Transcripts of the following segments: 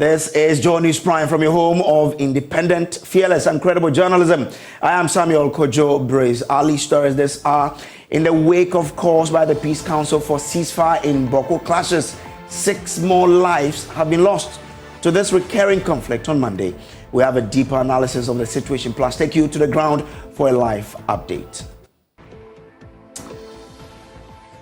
This is Joy News Prime from your home of independent, fearless, and credible journalism. I am Samuel Kojo Brace. Our lead stories this hour. In the wake of calls by the Peace Council for ceasefire in Boko clashes, 6 more lives have been lost to this recurring conflict on Monday. We have a deeper analysis of the situation, plus take you to the ground for a live update.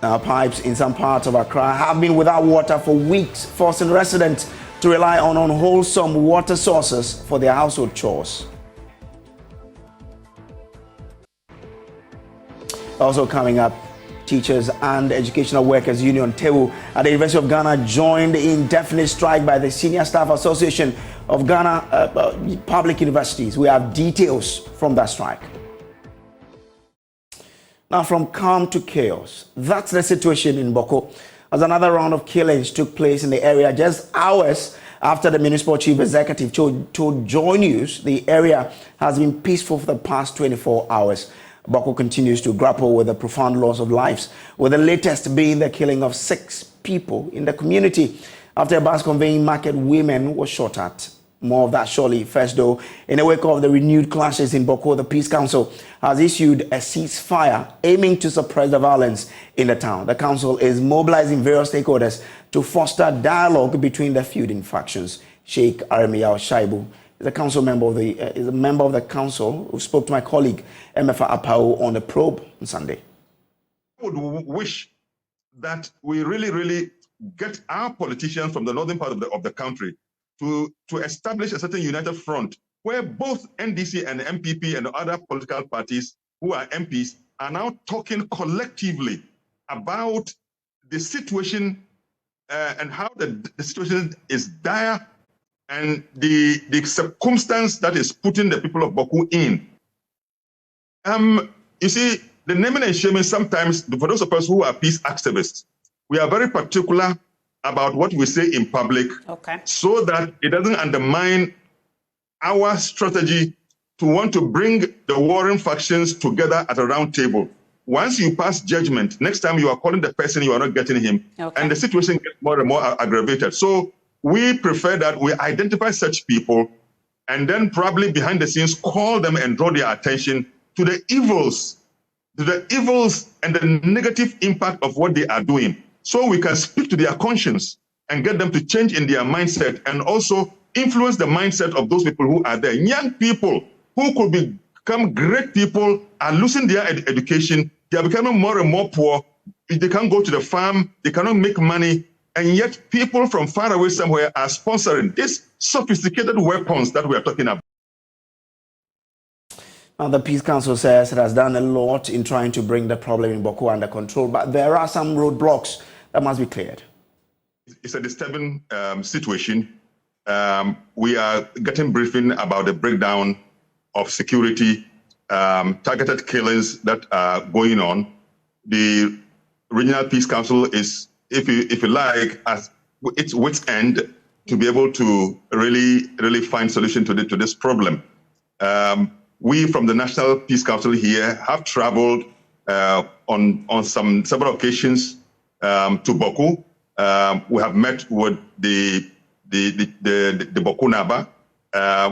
Now, pipes in some parts of Accra have been without water for weeks, forcing residents to rely on unwholesome water sources for their household chores. Also coming up, Teachers and Educational Workers Union TEU at the University of Ghana joined the indefinite strike by the Senior Staff Association of Ghana Public Universities. We have details from that strike. Now, from calm to chaos, that's the situation in Boko, as another round of killings took place in the area just hours after the municipal chief executive told Joy News the area has been peaceful for the past 24 hours. Boko continues to grapple with the profound loss of lives, with the latest being the killing of 6 people in the community after a bus conveying market women was shot at. More of that shortly. First, though, in the wake of the renewed clashes in Boko, the Peace Council has issued a ceasefire aiming to suppress the violence in the town. The council is mobilizing various stakeholders to foster dialogue between the feuding factions. Sheikh Aremiyaw Shaibu is a member of the council who spoke to my colleague Emefa Apao on the probe on Sunday. I would wish that we really get our politicians from the northern part of the country to establish a certain united front where both NDC and MPP and other political parties who are MPs are now talking collectively about the situation and how the situation is dire and the circumstance that is putting the people of Boko in. You see, the naming and shaming sometimes, for those of us who are peace activists, we are very particular about what we say in public, so that it doesn't undermine our strategy to want to bring the warring factions together at a round table. Once you pass judgment, next time you are calling the person, you are not getting him, and the situation gets more and more aggravated. So we prefer that we identify such people and then probably behind the scenes call them and draw their attention to the evils and the negative impact of what they are doing, so we can speak to their conscience and get them to change in their mindset and also influence the mindset of those people who are there. Young people who could become great people are losing their education. They are becoming more and more poor. They can't go to the farm. They cannot make money. And yet people from far away somewhere are sponsoring these sophisticated weapons that we are talking about. Now, the Peace Council says it has done a lot in trying to bring the problem in Boko under control, but there are some roadblocks that must be cleared. It's a disturbing situation. We are getting briefing about the breakdown of security, targeted killings that are going on. The Regional Peace Council is, if you like, at its wit's end to be able to really find solution to this problem. We from the National Peace Council here have traveled on several occasions to Boko. We have met with the Boko Naba.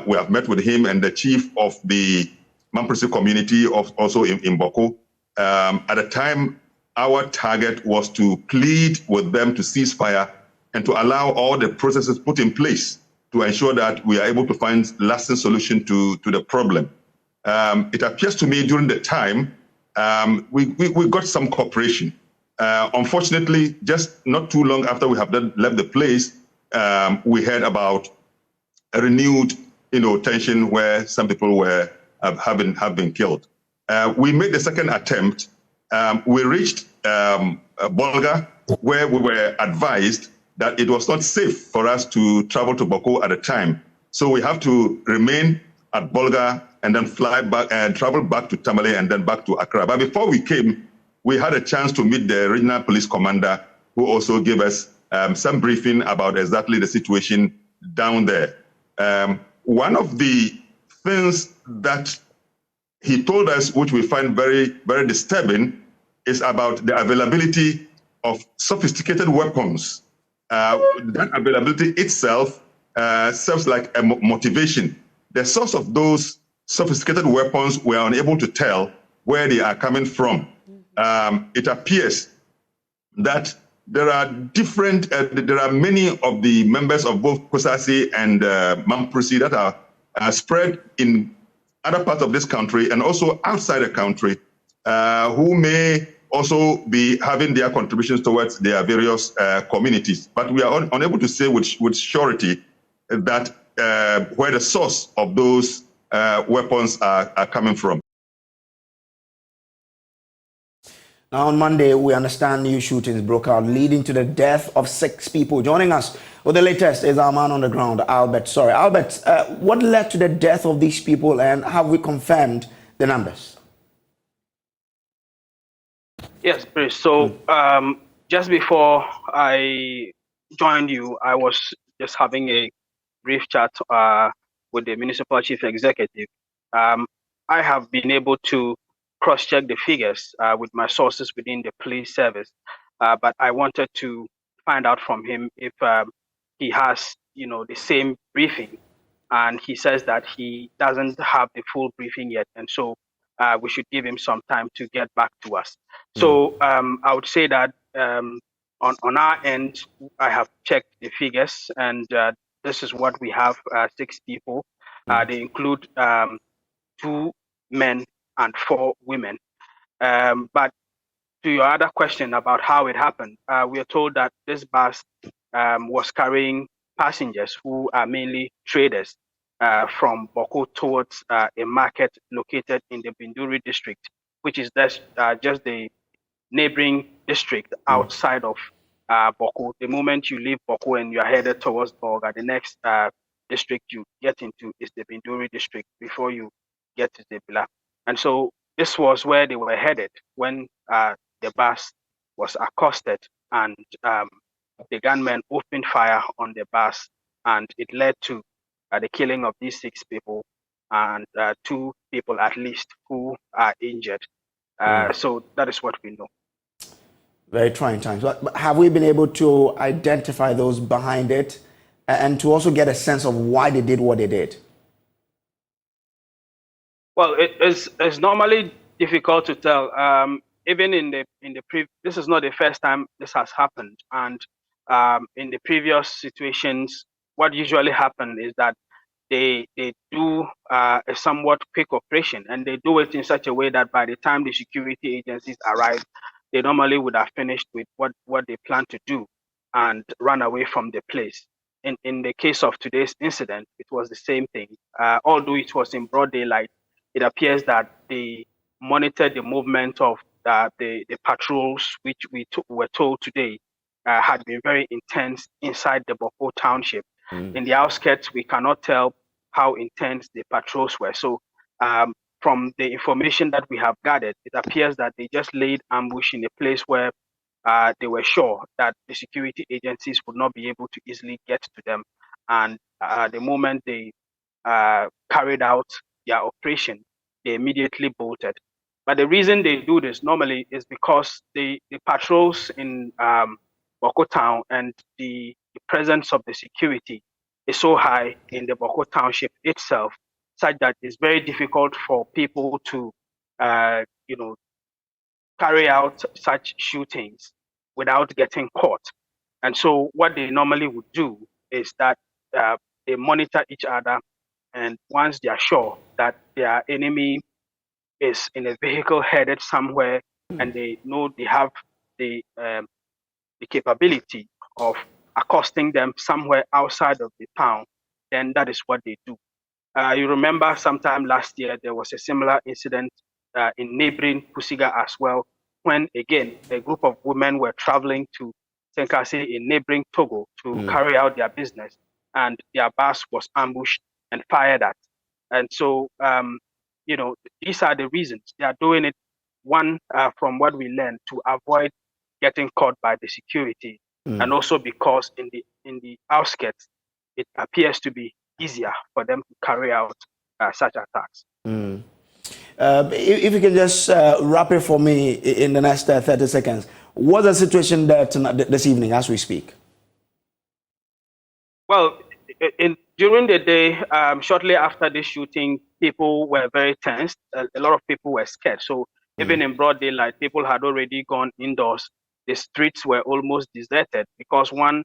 We have met with him and the chief of the Mamprisi community also in Boko. At the time, our target was to plead with them to cease fire and to allow all the processes put in place to ensure that we are able to find lasting solution to the problem. It appears to me during the time we got some cooperation. Unfortunately, just not too long after we have left the place, we heard about a renewed tension where some people have been killed. We made the second attempt. We reached Bolga, where we were advised that it was not safe for us to travel to Boko at the time. So we have to remain at Bolga and then fly back and travel back to Tamale and then back to Accra. But before we came, we had a chance to meet the regional police commander, who also gave us some briefing about exactly the situation down there. One of the things that he told us, which we find very, very disturbing, is about the availability of sophisticated weapons. That availability itself serves like a motivation. The source of those sophisticated weapons, we are unable to tell where they are coming from. It appears that there are many of the members of both Kusasi and Mamprisi that are spread in other parts of this country and also outside the country, who may also be having their contributions towards their various communities. But we are unable to say with surety that where the source of those weapons are coming from. Now, on Monday, we understand new shootings broke out, leading to the death of 6 people. Joining us with the latest is our man on the ground, Albert. Sorry, Albert, what led to the death of these people, and have we confirmed the numbers? Yes, Bruce. So just before I joined you, I was just having a brief chat with the municipal chief executive. I have been able to cross-check the figures with my sources within the police service, but I wanted to find out from him if he has, the same briefing, and he says that he doesn't have the full briefing yet, and so we should give him some time to get back to us. So I would say that on our end, I have checked the figures, and this is what we have: 6 people. They include 2 men and 4 women. But to your other question about how it happened, we are told that this bus was carrying passengers who are mainly traders from Boko towards a market located in the Binduri district, which is just the neighboring district outside of Boko. The moment you leave Boko and you are headed towards Bolga, the next district you get into is the Binduri district before you get to Zebila. And so this was where they were headed when the bus was accosted, and the gunmen opened fire on the bus, and it led to the killing of these 6 people and 2 people at least who are injured. So that is what we know. Very trying times. But have we been able to identify those behind it and to also get a sense of why they did what they did? Well, it's normally difficult to tell. Even this is not the first time this has happened, and in the previous situations, what usually happens is that they do a somewhat quick operation, and they do it in such a way that by the time the security agencies arrive, they normally would have finished with what they plan to do and run away from the place. In the case of today's incident, it was the same thing. Although it was in broad daylight, it appears that they monitored the movement of the patrols, which were told today had been very intense inside the Boko township. In the outskirts, we cannot tell how intense the patrols were. So from the information that we have gathered, it appears that they just laid ambush in a place where they were sure that the security agencies would not be able to easily get to them. And the moment they carried out their operation, they immediately bolted. But the reason they do this normally is because the patrols in Boko town and the presence of the security is so high in the Boko township itself, such that it's very difficult for people to, carry out such shootings without getting caught. And so what they normally would do is that they monitor each other, and once they are sure that their enemy is in a vehicle headed somewhere, and they know they have the capability of accosting them somewhere outside of the town, then that is what they do. You remember sometime last year, there was a similar incident in neighboring Pusiga as well, when again, a group of women were traveling to Senkasi in neighboring Togo to carry out their business, and their bus was ambushed and fired at. And so, these are the reasons. They are doing it, one, from what we learned, to avoid getting caught by the security, and also because in the outskirts, it appears to be easier for them to carry out such attacks. If you can just wrap it for me in the next 30 seconds, what's the situation there this evening as we speak? Well, During the day, shortly after the shooting, people were very tensed. A lot of people were scared. So even in broad daylight, people had already gone indoors. The streets were almost deserted because one,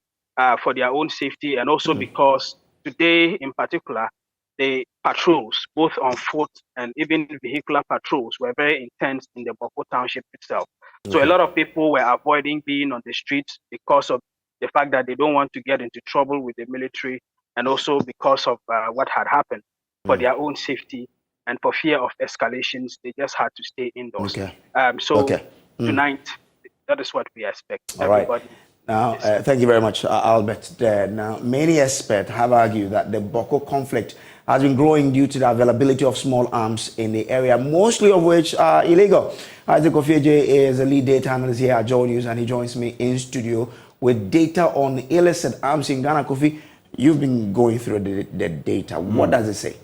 for their own safety, and also because today in particular, the patrols, both on foot and even vehicular patrols, were very intense in the Boko township itself. So a lot of people were avoiding being on the streets because of the fact that they don't want to get into trouble with the military, and also because of what had happened. For their own safety and for fear of escalations, they just had to stay indoors. Tonight, that is what we expect. All right. Now, thank you very much, Albert. Now, many experts have argued that the Boko conflict has been growing due to the availability of small arms in the area, mostly of which are illegal. Isaac Ofieje is a lead data analyst here at Joy News, and he joins me in studio with data on illicit arms in Ghana. Kofi, you've been going through the data. What does it say?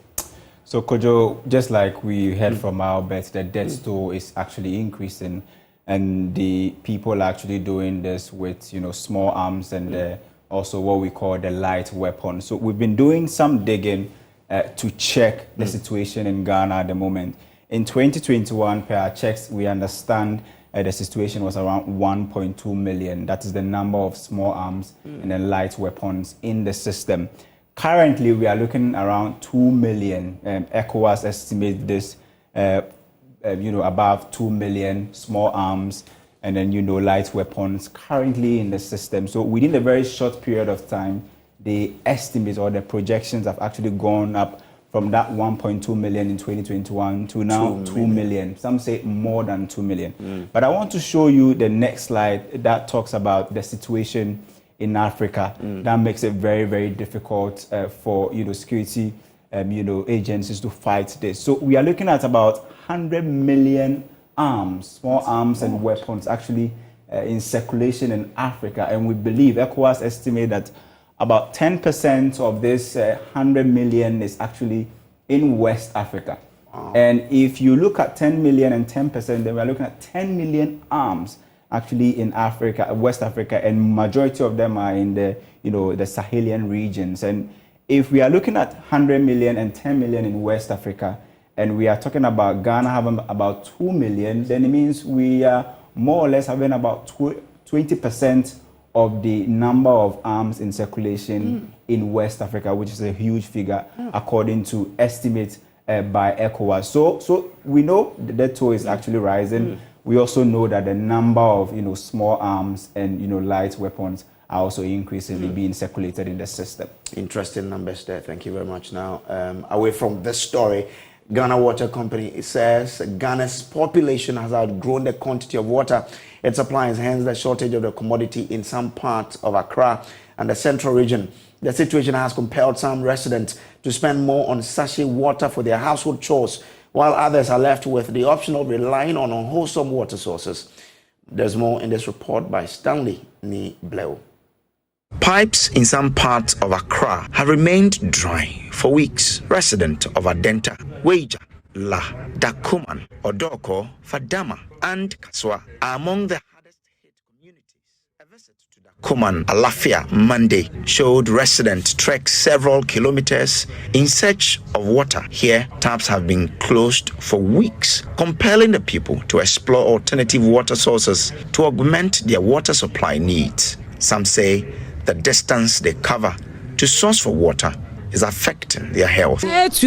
So, Kojo, just like we heard from Albert, the death toll is actually increasing, and the people are actually doing this with, small arms and also what we call the light weapons. So we've been doing some digging to check the situation in Ghana at the moment. In 2021, per our checks, we understand the situation was around 1.2 million. That is the number of small arms and then light weapons in the system. Currently, we are looking around 2 million. ECOWAS estimates this, above 2 million small arms and then, light weapons currently in the system. So within a very short period of time, the estimates or the projections have actually gone up from that 1.2 million in 2021 to now 2 million. Some say more than 2 million. But I want to show you the next slide that talks about the situation in Africa. That makes it very, very difficult for security agencies to fight this. So we are looking at about 100 million arms, small arms and weapons actually in circulation in Africa. And we believe ECOWAS estimate that about 10% of this 100 million is actually in West Africa. Wow. And if you look at 10 million and 10%, then we're looking at 10 million arms actually in Africa, West Africa, and majority of them are in the, the Sahelian regions. And if we are looking at 100 million and 10 million in West Africa, and we are talking about Ghana having about 2 million, then it means we are more or less having about 20% of the number of arms in circulation in West Africa, which is a huge figure according to estimates by ECOWAS. So we know the death toll is actually rising. We also know that the number of small arms and light weapons are also increasingly being circulated in the system. Interesting numbers there. Thank you very much. Now, away from this story, Ghana Water Company says Ghana's population has outgrown the quantity of water it supplies, hence the shortage of the commodity in some parts of Accra and the central region. The situation has compelled some residents to spend more on sachet water for their household chores, while others are left with the option of relying on unwholesome water sources. There's more in this report by Stanley Ni-Bleo. Pipes in some parts of Accra have remained dry for weeks. Residents of Adenta, Weija, La, Dakuman, Odoko, Fadama, and Kaswa are among the hardest hit communities. A visit to Dakuman, Alafia, Monday showed residents trek several kilometers in search of water. Here, taps have been closed for weeks, compelling the people to explore alternative water sources to augment their water supply needs. Some say the distance they cover to source for water is affecting their health. It's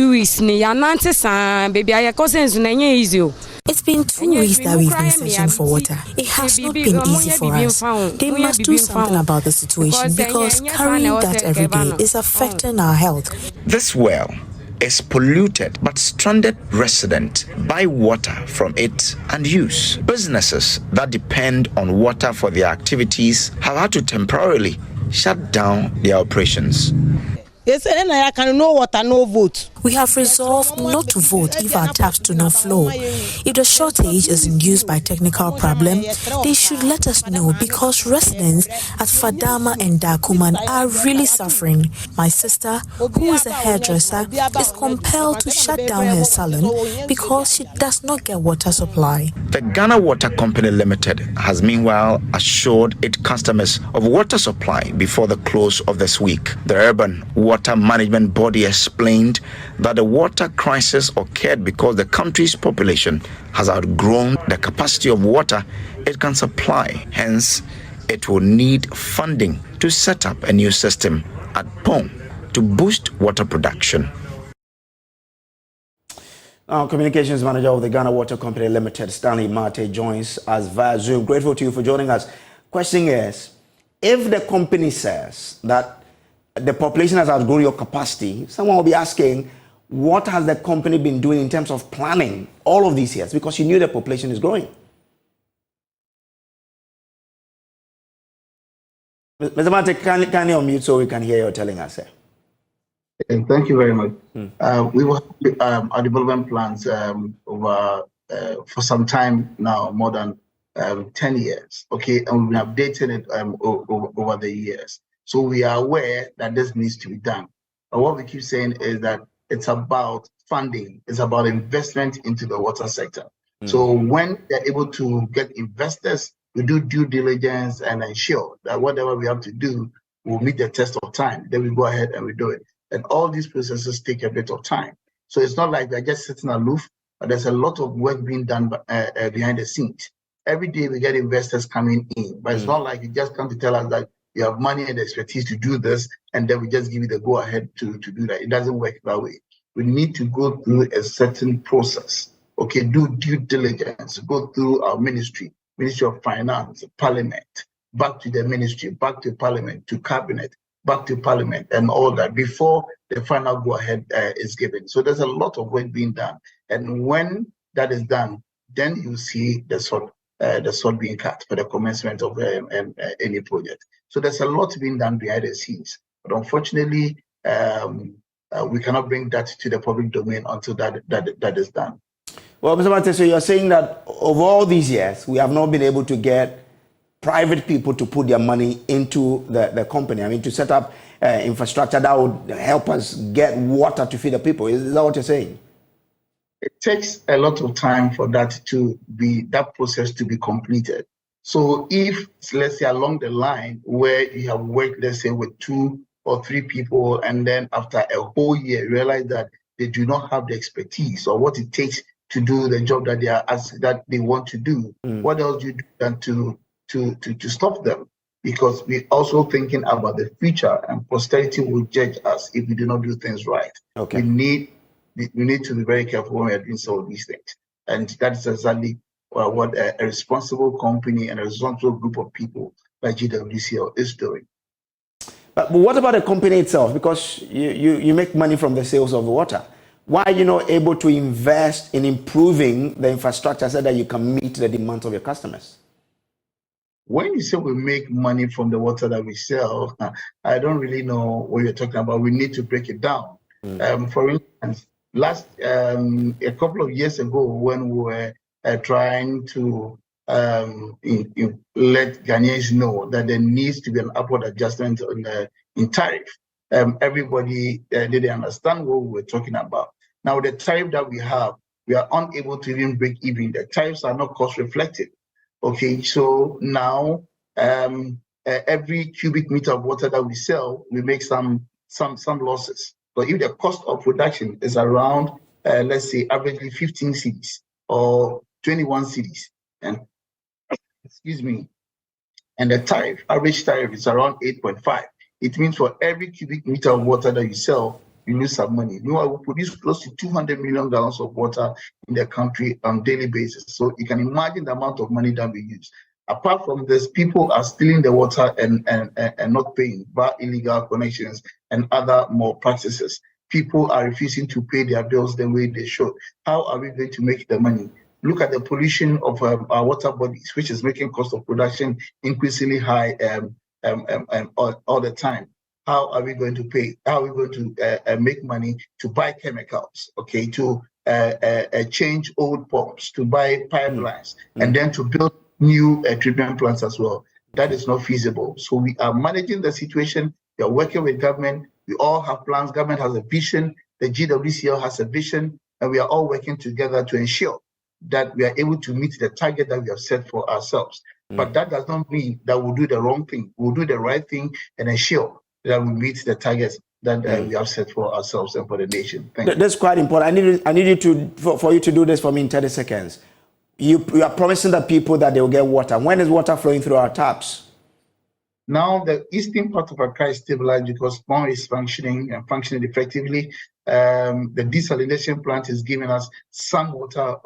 been 2 weeks that we've been searching for water. It has not been easy for us. They must do something about the situation because carrying that every day is affecting our health. This well is polluted, but stranded residents buy water from it and use. Businesses that depend on water for their activities have had to temporarily shut down their operations. Yes, and I can no water, no vote. We have resolved not to vote if our taps do not flow. If the shortage is induced by technical problem, they should let us know because residents at Fadama and Dakuman are really suffering. My sister, who is a hairdresser, is compelled to shut down her salon because she does not get water supply. The Ghana Water Company Limited has meanwhile assured its customers of water supply before the close of this week. The Urban Water Management Body explained that the water crisis occurred because the country's population has outgrown the capacity of water it can supply. Hence, it will need funding to set up a new system at Pong to boost water production. Now, Communications Manager of the Ghana Water Company Limited, Stanley Mate, joins us via Zoom. Grateful to you for joining us. Question is, if the company says that the population has outgrown your capacity, someone will be asking, what has the company been doing in terms of planning all of these years? Because you knew the population is growing. Mr. Mate, can you unmute so we can hear you telling us? Thank you very much. We will have our development plans over for some time now, more than 10 years, okay, and we've been updating it over the years. So we are aware that this needs to be done. But what we keep saying is that it's about funding, it's about investment into the water sector. So when they're able to get investors, we do due diligence and ensure that whatever we have to do will meet the test of time. Then we go ahead and we do it. And all these processes take a bit of time. So it's not like we're just sitting aloof, but there's a lot of work being done behind the scenes. Every day we get investors coming in, but it's not like you just come to tell us that you have money and expertise to do this, and then we just give you the go ahead to do that. It doesn't work that way. We need to go through a certain process. Okay, do due diligence, go through our Ministry of Finance, Parliament, back to the ministry, back to Parliament, to Cabinet, back to Parliament, and all that before the final go-ahead is given. So there's a lot of work being done. And when that is done, then you see the sword being cut for the commencement of any project. So there's a lot being done behind the scenes. But unfortunately, we cannot bring that to the public domain until that is done. Well, Mr. Mate, so you're saying that over all these years, we have not been able to get private people to put their money into the company. I mean, to set up infrastructure that would help us get water to feed the people. Is that what you're saying? It takes a lot of time for that process to be completed. So if, let's say, along the line where you have worked, let's say, with 2 or 3 people, and then after a whole year, you realize that they do not have the expertise or what it takes to do the job that they want to do, what else do you do than to stop them? Because we're also thinking about the future, and posterity will judge us if we do not do things right. Okay. We need to be very careful when we are doing some of these things, and that's exactly what a responsible company and a responsible group of people like GWCL is doing. But what about the company itself? Because you make money from the sales of water. Why are you not able to invest in improving the infrastructure so that you can meet the demands of your customers? When you say we make money from the water that we sell, I don't really know what you're talking about. We need to break it down. For instance, a couple of years ago, when we were trying to let Ghanaians know that there needs to be an upward adjustment in tariff, everybody didn't understand what we were talking about. Now, the tariff that we have, we are unable to even break even. The tariffs are not cost reflective. Okay, so now every cubic meter of water that we sell, we make some losses. But if the cost of production is around, let's say, averagely 15 cedis or 21 cedis, and and the average tariff is around 8.5. It means for every cubic meter of water that you sell, you lose some money. Meanwhile, we produce close to 200 million gallons of water in the country on a daily basis. So you can imagine the amount of money that we use. Apart from this, people are stealing the water and not paying by illegal connections and other more practices. People are refusing to pay their bills the way they should. How are we going to make the money? Look at the pollution of our water bodies, which is making cost of production increasingly high all the time. how are we going to pay? How are we going to make money to buy chemicals? Okay, to change old pumps, to buy pipelines, and then to build new treatment plants as well. That is not feasible. So we are managing the situation. We are working with government. We all have plans. Government has a vision. The GWCL has a vision, and we are all working together to ensure that we are able to meet the target that we have set for ourselves. But that does not mean that we'll do the wrong thing. We'll do the right thing and ensure that we meet the targets that we have set for ourselves and for the nation. Thank you. That's quite important. I need you to for you to do this for me in 30 seconds. You are promising the people that they will get water. When is water flowing through our taps? Now the eastern part of Accra is stabilized because PON is functioning effectively. The desalination plant is giving us some water,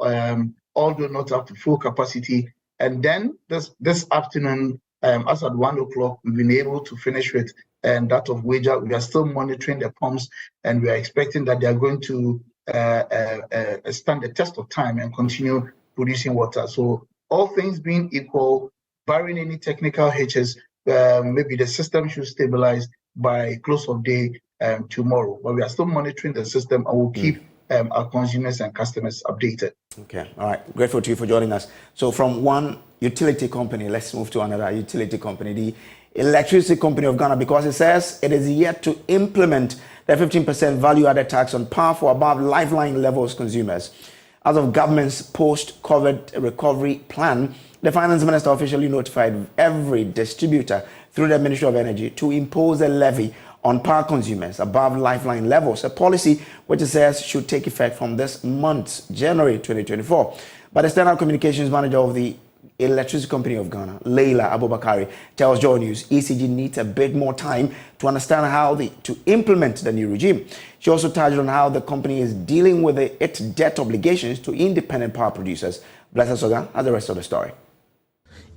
although not up to full capacity. And then this afternoon, as at 1 o'clock, we've been able to finish with that of Wager. We are still monitoring the pumps, and we are expecting that they are going to stand the test of time and continue producing water. So all things being equal, barring any technical hitches, maybe the system should stabilize by close of day tomorrow. But we are still monitoring the system, and we'll keep our consumers and customers updated. Okay, all right. Grateful to you for joining us. So from one utility company, let's move to another utility company, the Electricity Company of Ghana, because it says it is yet to implement the 15% value-added tax on power for above lifeline levels consumers. As of government's post-COVID recovery plan, the finance minister officially notified every distributor through the Ministry of Energy to impose a levy on power consumers above lifeline levels, a policy which it says should take effect from this month, January 2024. But the External Communications Manager of the Electricity Company of Ghana, Leila Abubakari, tells Joy News ECG needs a bit more time to understand how to implement the new regime. She also touched on how the company is dealing with its debt obligations to independent power producers. Blessed Soga has the rest of the story.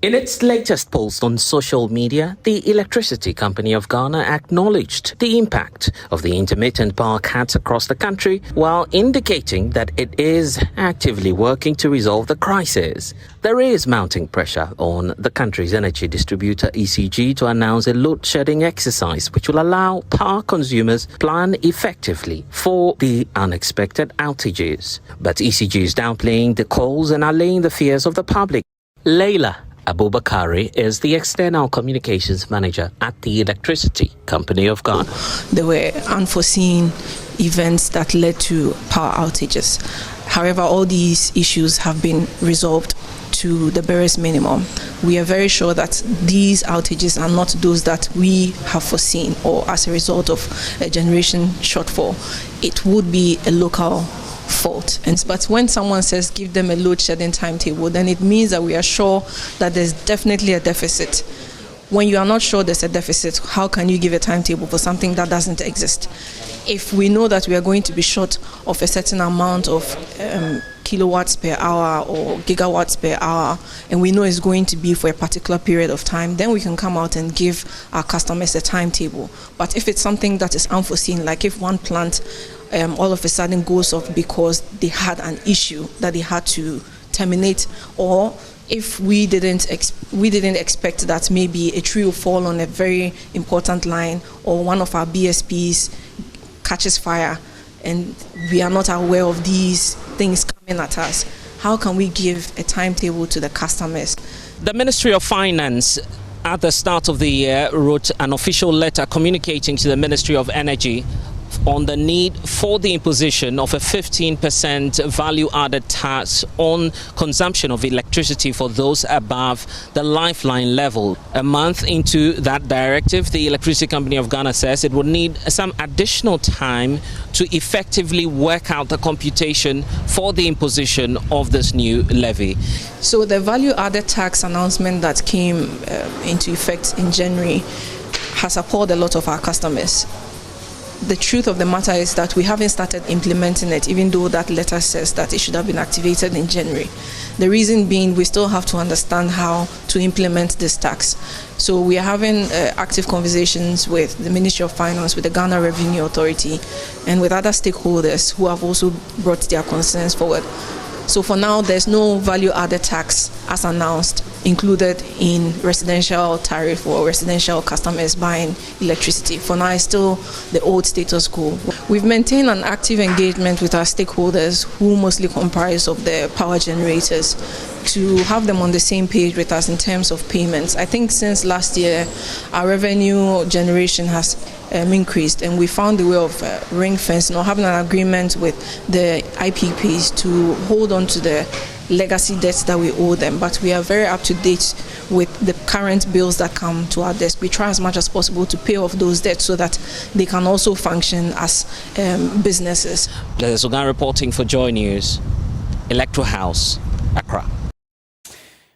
In its latest post on social media, the Electricity Company of Ghana acknowledged the impact of the intermittent power cuts across the country while indicating that it is actively working to resolve the crisis. There is mounting pressure on the country's energy distributor ECG to announce a load-shedding exercise which will allow power consumers plan effectively for the unexpected outages. But ECG is downplaying the calls and allaying the fears of the public. Leila Abubakari is the External Communications Manager at the Electricity Company of Ghana. There were unforeseen events that led to power outages. However, all these issues have been resolved to the barest minimum. We are very sure that these outages are not those that we have foreseen or as a result of a generation shortfall. It would be a local fault. But when someone says give them a load shedding timetable, then it means that we are sure that there's definitely a deficit. When you are not sure there's a deficit, how can you give a timetable for something that doesn't exist? If we know that we are going to be short of a certain amount of kilowatts per hour or gigawatts per hour, and we know it's going to be for a particular period of time, then we can come out and give our customers a timetable. But if it's something that is unforeseen, like if one plant all of a sudden goes off because they had an issue that they had to terminate, or if we didn't expect that maybe a tree will fall on a very important line, or one of our BSPs catches fire and we are not aware of these things coming at us, how can we give a timetable to the customers? The Ministry of Finance at the start of the year wrote an official letter communicating to the Ministry of Energy on the need for the imposition of a 15% value-added tax on consumption of electricity for those above the lifeline level. A month into that directive, the Electricity Company of Ghana says it would need some additional time to effectively work out the computation for the imposition of this new levy. So the value-added tax announcement that came into effect in January has appalled a lot of our customers. The truth of the matter is that we haven't started implementing it, even though that letter says that it should have been activated in January. The reason being, we still have to understand how to implement this tax. So we are having active conversations with the Ministry of Finance, with the Ghana Revenue Authority, and with other stakeholders who have also brought their concerns forward. So for now, there's no value-added tax as announced included in residential tariff or residential customers buying electricity. For now, it's still the old status quo. We've maintained an active engagement with our stakeholders, who mostly comprise of the power generators, to have them on the same page with us in terms of payments. I think since last year, our revenue generation has increased, and we found a way of ring fencing or having an agreement with the IPPs to hold on to the legacy debts that we owe them. But we are very up to date with the current bills that come to our desk. We try as much as possible to pay off those debts so that they can also function as businesses. Sugan reporting for Joy News, Electoral House, Accra.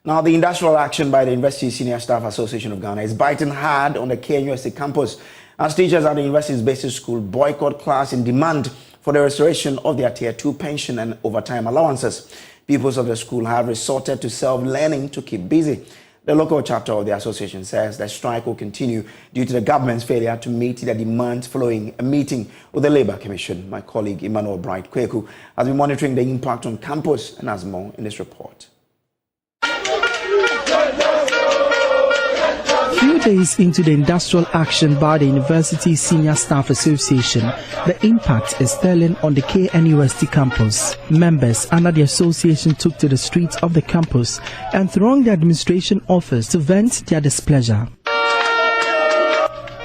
Now, the industrial action by the University Senior Staff Association of Ghana is biting hard on the KNUST campus as teachers at the university's basic school boycott class in demand for the restoration of their Tier 2 pension and overtime allowances. Pupils of the school have resorted to self-learning to keep busy. The local chapter of the association says the strike will continue due to the government's failure to meet their demands following a meeting with the Labour Commission. My colleague Emmanuel Bright Kweku has been monitoring the impact on campus and has more in this report. Few days into the industrial action by the University Senior Staff Association, the impact is telling on the KNUST campus. Members under the association took to the streets of the campus and thronged the administration office to vent their displeasure.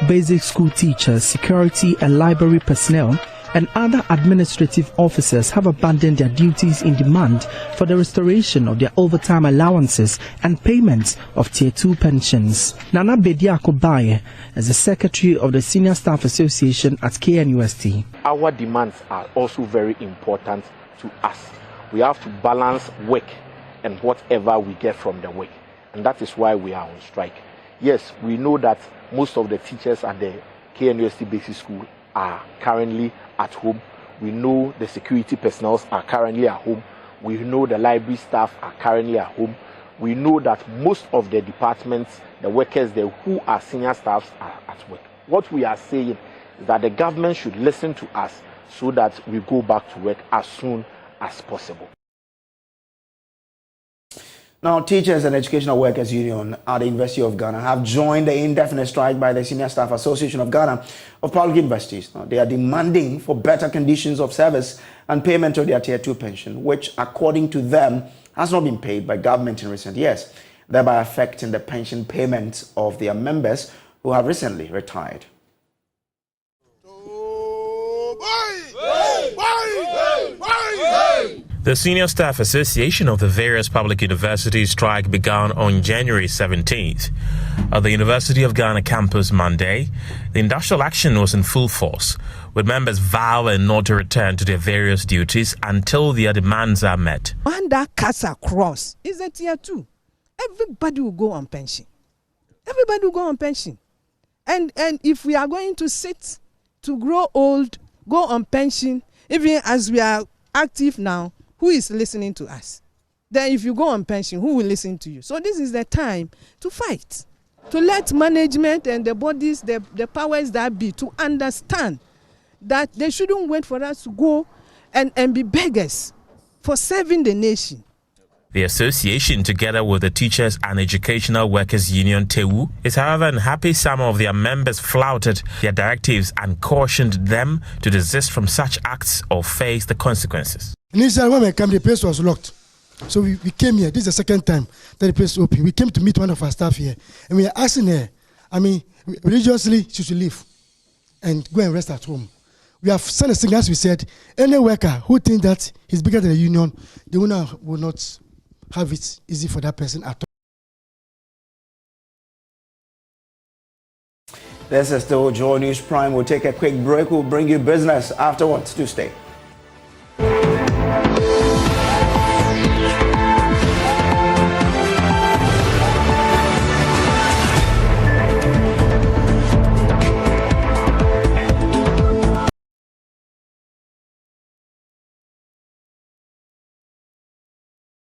Basic school teachers, security and library personnel and other administrative officers have abandoned their duties in demand for the restoration of their overtime allowances and payments of Tier 2 pensions. Nana Bediako Baye is the secretary of the Senior Staff Association at KNUST. Our demands are also very important to us. We have to balance work and whatever we get from the work, and that is why we are on strike. Yes, we know that most of the teachers at the KNUST Basic School are currently at home. We know the security personnel are currently at home. We know the library staff are currently at home. We know that most of the departments, the workers there who are senior staffs are at work. What we are saying is that the government should listen to us so that we go back to work as soon as possible. Now, Teachers and Educational Workers Union at the University of Ghana have joined the indefinite strike by the Senior Staff Association of Ghana of public universities. Now, they are demanding for better conditions of service and payment of their Tier 2 pension, which, according to them, has not been paid by government in recent years, thereby affecting the pension payments of their members who have recently retired. The Senior Staff Association of the various public universities strike began on January 17th. At the University of Ghana campus Monday, the industrial action was in full force, with members vowing not to return to their various duties until their demands are met. When that cuts across, is a Tier 2. Everybody will go on pension. Everybody will go on pension. And if we are going to sit to grow old, go on pension, even as we are active now, who is listening to us? Then if you go on pension, who will listen to you? So this is the time to fight, to let management and the bodies, the powers that be, to understand that they shouldn't wait for us to go and be beggars for serving the nation. The association, together with the Teachers and Educational Workers Union, TEWU, is however unhappy some of their members flouted their directives and cautioned them to desist from such acts or face the consequences. Initially, when we came, the place was locked. So we came here. This is the second time that the place is open. We came to meet one of our staff here. And we are asking her, religiously, she should leave and go and rest at home. We have sent a signal, as we said, any worker who thinks that he's bigger than the union, the owner will not have it easy for that person at all. This is still Joy News Prime. We'll take a quick break. We'll bring you business afterwards. To stay.